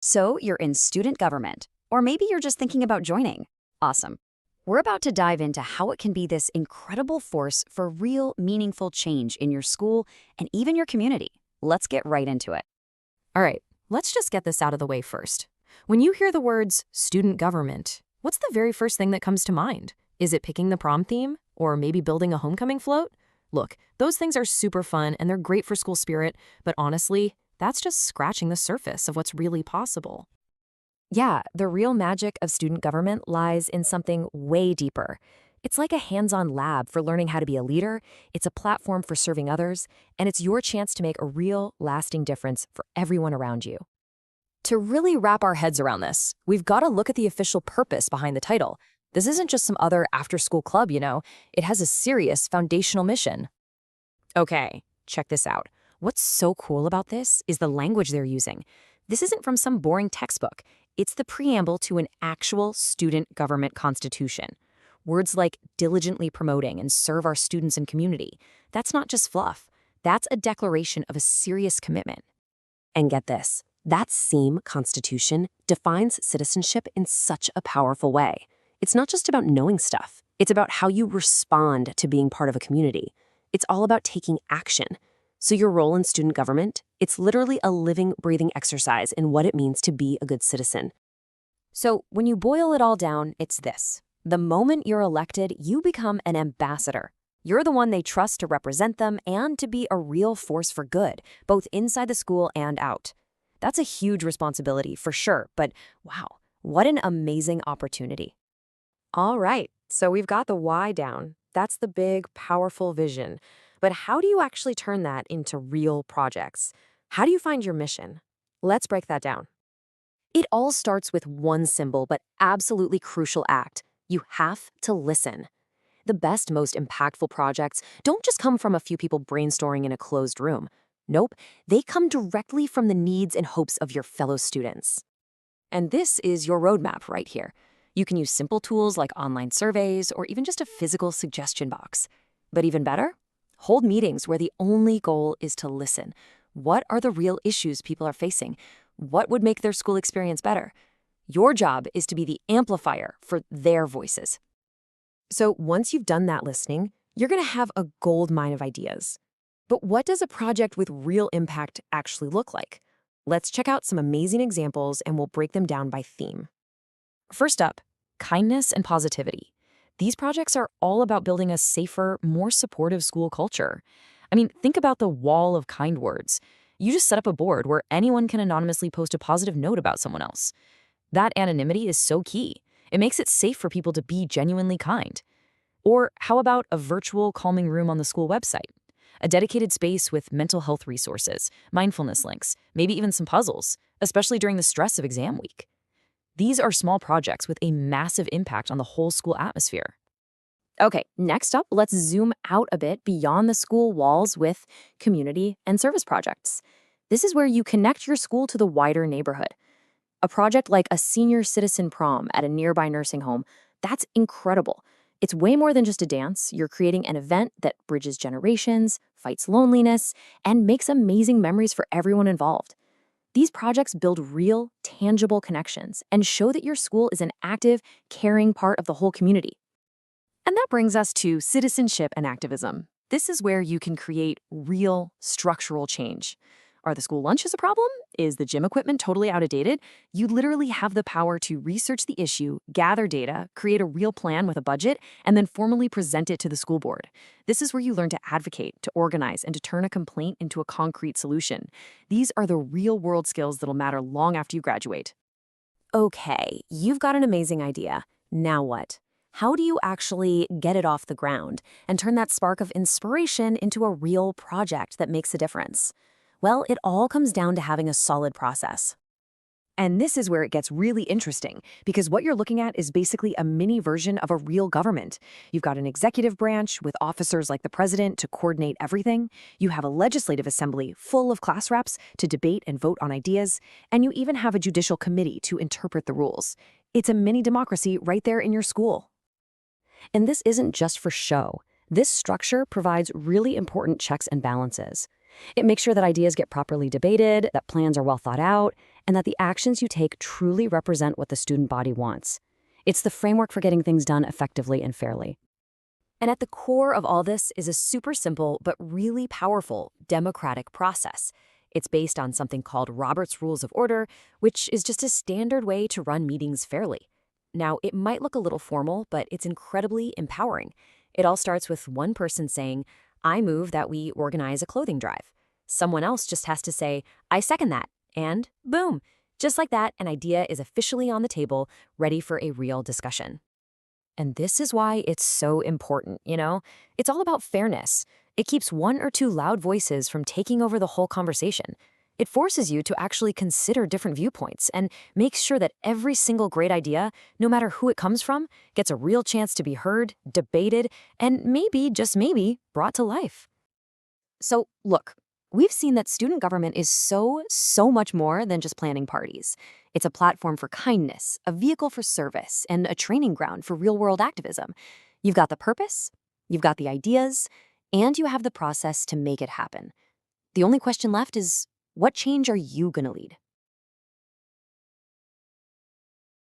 So you're in student government, or maybe you're just thinking about joining. Awesome. We're about to dive into how it can be this incredible force for real, meaningful change in your school and even your community. Let's get right into it. All right, let's just get this out of the way first. When you hear the words student government, what's the very first thing that comes to mind? Is it picking the prom theme? Or maybe building a homecoming float? Look, those things are super fun and they're great for school spirit, but honestly, that's just scratching the surface of what's really possible. Yeah, the real magic of student government lies in something way deeper. It's like a hands-on lab for learning how to be a leader, it's a platform for serving others, and it's your chance to make a real, lasting difference for everyone around you. To really wrap our heads around this, we've got to look at the official purpose behind the title. This isn't just some other after-school club, It has a serious foundational mission. Okay, check this out. What's so cool about this is the language they're using. This isn't from some boring textbook. It's the preamble to an actual student government constitution. Words like diligently promoting and serve our students and community. That's not just fluff. That's a declaration of a serious commitment. And get this, that same constitution defines citizenship in such a powerful way. It's not just about knowing stuff. It's about how you respond to being part of a community. It's all about taking action. So your role in student government, it's literally a living, breathing exercise in what it means to be a good citizen. So when you boil it all down, it's this. The moment you're elected, you become an ambassador. You're the one they trust to represent them and to be a real force for good, both inside the school and out. That's a huge responsibility for sure, but wow, what an amazing opportunity. All right, so we've got the why down. That's the big, powerful vision. But how do you actually turn that into real projects? How do you find your mission? Let's break that down. It all starts with one simple but absolutely crucial act. You have to listen. The best, most impactful projects don't just come from a few people brainstorming in a closed room. Nope, they come directly from the needs and hopes of your fellow students. And this is your roadmap right here. You can use simple tools like online surveys or even just a physical suggestion box. But even better, hold meetings where the only goal is to listen. What are the real issues people are facing? What would make their school experience better? Your job is to be the amplifier for their voices. So once you've done that listening, you're going to have a gold mine of ideas. But what does a project with real impact actually look like? Let's check out some amazing examples and we'll break them down by theme. First up, kindness and positivity. These projects are all about building a safer, more supportive school culture. I mean, think about the wall of kind words. You just set up a board where anyone can anonymously post a positive note about someone else. That anonymity is so key. It makes it safe for people to be genuinely kind. Or how about a virtual calming room on the school website? A dedicated space with mental health resources, mindfulness links, maybe even some puzzles, especially during the stress of exam week. These are small projects with a massive impact on the whole school atmosphere. Okay, next up, let's zoom out a bit beyond the school walls with community and service projects. This is where you connect your school to the wider neighborhood. A project like a senior citizen prom at a nearby nursing home, that's incredible. It's way more than just a dance. You're creating an event that bridges generations, fights loneliness, and makes amazing memories for everyone involved. These projects build real, tangible connections and show that your school is an active, caring part of the whole community. And that brings us to citizenship and activism. This is where you can create real, structural change. Are the school lunches a problem? Is the gym equipment totally outdated? You literally have the power to research the issue, gather data, create a real plan with a budget, and then formally present it to the school board. This is where you learn to advocate, to organize, and to turn a complaint into a concrete solution. These are the real-world skills that'll matter long after you graduate. Okay, you've got an amazing idea. Now what? How do you actually get it off the ground and turn that spark of inspiration into a real project that makes a difference? Well, it all comes down to having a solid process. And this is where it gets really interesting, because what you're looking at is basically a mini version of a real government. You've got an executive branch with officers like the president to coordinate everything. You have a legislative assembly full of class reps to debate and vote on ideas. And you even have a judicial committee to interpret the rules. It's a mini democracy right there in your school. And this isn't just for show. This structure provides really important checks and balances. It makes sure that ideas get properly debated, that plans are well thought out, and that the actions you take truly represent what the student body wants. It's the framework for getting things done effectively and fairly. And at the core of all this is a super simple but really powerful democratic process. It's based on something called Robert's Rules of Order, which is just a standard way to run meetings fairly. Now, it might look a little formal, but it's incredibly empowering. It all starts with one person saying, "I move that we organize a clothing drive." Someone else just has to say, "I second that," and boom! Just like that, an idea is officially on the table, ready for a real discussion. And this is why it's so important, you know? It's all about fairness. It keeps one or two loud voices from taking over the whole conversation. It forces you to actually consider different viewpoints and makes sure that every single great idea, no matter who it comes from, gets a real chance to be heard, debated, and maybe, just maybe, brought to life. So, look, we've seen that student government is so much more than just planning parties. It's a platform for kindness, a vehicle for service, and a training ground for real-world activism. You've got the purpose, you've got the ideas, and you have the process to make it happen. The only question left is, what change are you going to lead?